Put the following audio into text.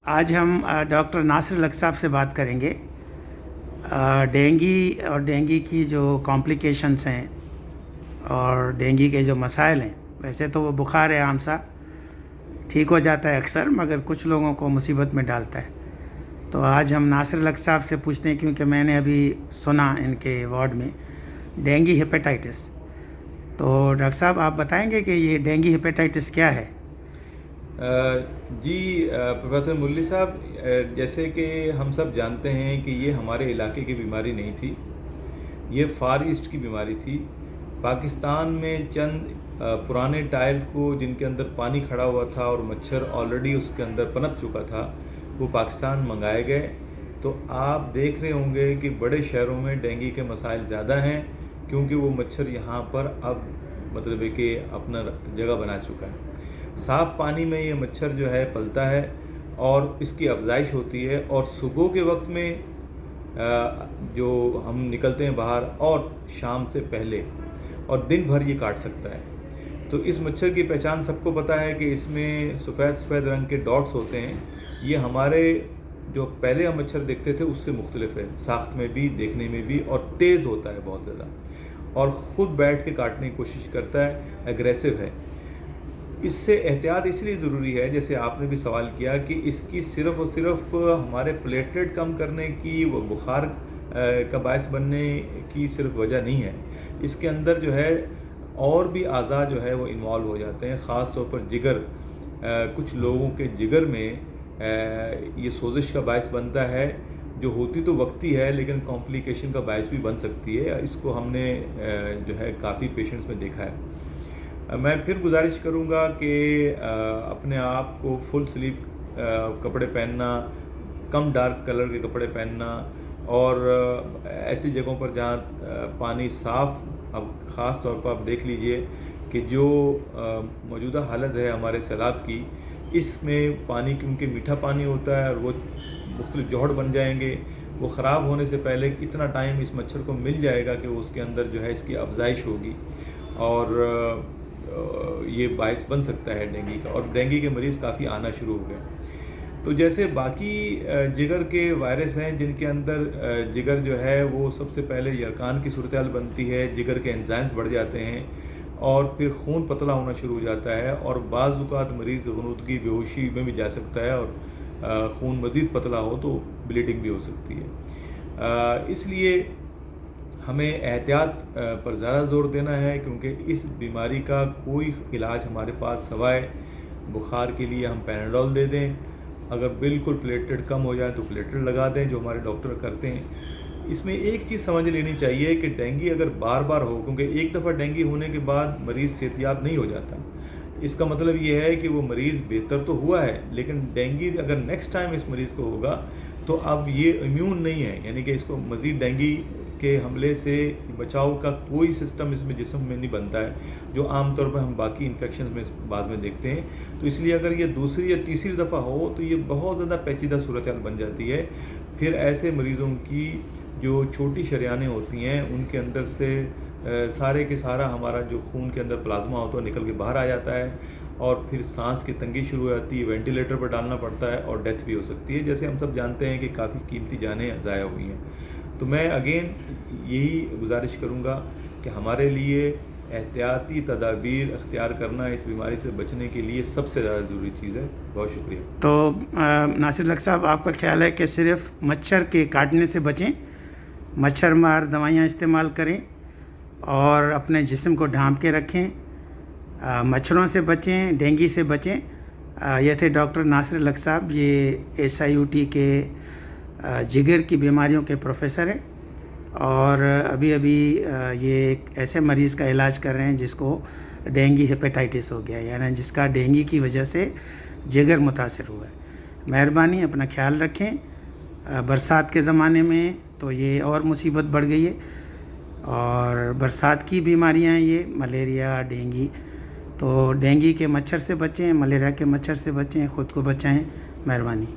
आज हम doctor Nasir luck साहब से बात करेंगे। डेंगी और डेंगी की जो कॉम्प्लिकेशंस हैं और डेंगी के जो मसाइल हैं, वैसे तो वो बुखार है आम सा, ठीक हो जाता है अक्सर, मगर कुछ लोगों को मुसीबत में डालता है। तो आज हम नासिर लक साहब से पूछते हैं, क्योंकि मैंने अभी सुना इनके वार्ड में डेंगी हेपेटाइटिस। तो डॉक्टर साहब आप बताएंगे कि ये डेंगी हेपेटाइटिस क्या है? जी प्रोफेसर मुरली साहब, जैसे कि हम सब जानते हैं कि ये हमारे इलाके की बीमारी नहीं थी, ये फार ईस्ट की बीमारी थी। पाकिस्तान में चंद पुराने टायर्स को जिनके अंदर पानी खड़ा हुआ था और मच्छर ऑलरेडी उसके अंदर पनप चुका था, वो पाकिस्तान मंगाए गए। तो आप देख रहे होंगे कि बड़े शहरों में डेंगू के मसाइल ज़्यादा हैं, क्योंकि वो मच्छर यहाँ पर अब मतलब है कि अपना जगह बना चुका है। साफ़ पानी में ये मच्छर जो है पलता है और इसकी अफजाइश होती है, और सुबह के वक्त में जो हम निकलते हैं बाहर और शाम से पहले और दिन भर ये काट सकता है। तो इस मच्छर की पहचान सबको पता है कि इसमें सफ़ेद सफ़ेद रंग के डॉट्स होते हैं। ये हमारे जो पहले हम मच्छर देखते थे उससे मुख्तलिफ है, साख्त में भी, देखने में भी, और तेज़ होता है बहुत ज़्यादा, और ख़ुद बैठ के काटने की कोशिश करता है, एग्रेसिव है। इससे एहतियात इसलिए ज़रूरी है, जैसे आपने भी सवाल किया, कि इसकी सिर्फ़ और सिर्फ हमारे प्लेटलेट कम करने की, वो बुखार का बायस बनने की सिर्फ वजह नहीं है। इसके अंदर जो है और भी अज़ा जो है वो इन्वॉल्व हो जाते हैं, ख़ास तौर पर जिगर। कुछ लोगों के जिगर में ये सोजिश का बायस बनता है, जो होती तो वक्ती है लेकिन कॉम्प्लिकेशन का बायस भी बन सकती है। इसको हमने जो है काफ़ी पेशेंट्स में देखा है। मैं फिर गुजारिश करूँगा कि अपने आप को फुल स्लीव कपड़े पहनना, कम डार्क कलर के कपड़े पहनना, और ऐसी जगहों पर जहाँ पानी साफ़, अब ख़ास तौर पर आप देख लीजिए कि जो मौजूदा हालत है हमारे सैलाब की, इसमें पानी क्योंकि मीठा पानी होता है और वो मुख्तलिफ जोहड़ बन जाएंगे, वो ख़राब होने से पहले इतना टाइम इस मच्छर को मिल जाएगा कि वो उसके अंदर जो है इसकी अफजाइश होगी और ये बायस बन सकता है डेंगू का, और डेंगू के मरीज़ काफ़ी आना शुरू हो गए। तो जैसे बाकी जिगर के वायरस हैं जिनके अंदर जिगर जो है वो सबसे पहले यरकान की सूरत हाल बनती है, जिगर के एंजाइम्स बढ़ जाते हैं और फिर खून पतला होना शुरू हो जाता है, और बाज़ औक़ात मरीज़ ग़ुनूदगी, बेहोशी में भी जा सकता है, और खून मज़ीद पतला हो तो ब्लीडिंग भी हो सकती है। इसलिए हमें एहतियात पर ज़्यादा ज़ोर देना है, क्योंकि इस बीमारी का कोई इलाज हमारे पास सवाए बुखार के लिए हम पैनाडोल दे दें, अगर बिल्कुल प्लेटलेट कम हो जाए तो प्लेटलेट लगा दें, जो हमारे डॉक्टर करते हैं। इसमें एक चीज़ समझ लेनी चाहिए कि डेंगू अगर बार बार हो, क्योंकि एक दफ़ा डेंगू होने के बाद मरीज़ सेहतियाब नहीं हो जाता, इसका मतलब ये है कि वो मरीज़ बेहतर तो हुआ है, लेकिन डेंगू अगर नेक्स्ट टाइम इस मरीज़ को होगा तो अब ये इम्यून नहीं है, यानी कि इसको मज़ीद डेंगू के हमले से बचाव का कोई सिस्टम इसमें जिस्म में नहीं बनता है, जो आमतौर पर हम बाकी इन्फेक्शन में बाद में देखते हैं। तो इसलिए अगर ये दूसरी या तीसरी दफ़ा हो तो ये बहुत ज़्यादा पेचीदा सूरत हाल बन जाती है। फिर ऐसे मरीज़ों की जो छोटी शरियानें होती हैं, उनके अंदर से सारे के सारा हमारा जो खून के अंदर प्लाज्मा होता है निकल के बाहर आ जाता है, और फिर सांस की तंगी शुरू हो जाती है, वेंटिलेटर पर डालना पड़ता है, और डेथ भी हो सकती है। जैसे हम सब जानते हैं कि काफ़ी कीमती जानें ज़ाया हुई हैं। तो मैं अगेन यही गुजारिश करूँगा कि हमारे लिए एहतियाती तदाबीर अख्तियार करना इस बीमारी से बचने के लिए सबसे ज़्यादा ज़रूरी चीज़ है। बहुत शुक्रिया। तो नासिर लक साहब, आपका ख्याल है कि सिर्फ मच्छर के काटने से बचें, मच्छर मार दवाइयाँ इस्तेमाल करें और अपने जिस्म को ढांप के रखें, मच्छरों से बचें, डेंगू से बचें? ये थे डॉक्टर नासिर लक साहब, ये SIUT के जिगर की बीमारियों के प्रोफेसर हैं, और अभी ये एक ऐसे मरीज़ का इलाज कर रहे हैं जिसको डेंगू हेपेटाइटिस हो गया, यानी जिसका डेंगू की वजह से जिगर मुतासर हुआ है। मेहरबानी, अपना ख्याल रखें। बरसात के ज़माने में तो ये और मुसीबत बढ़ गई है, और बरसात की बीमारियां ये मलेरिया, डेंगू। तो डेंगू के मच्छर से बचें, मलेरिया के मच्छर से बचें, ख़ुद को बचाएं। मेहरबानी।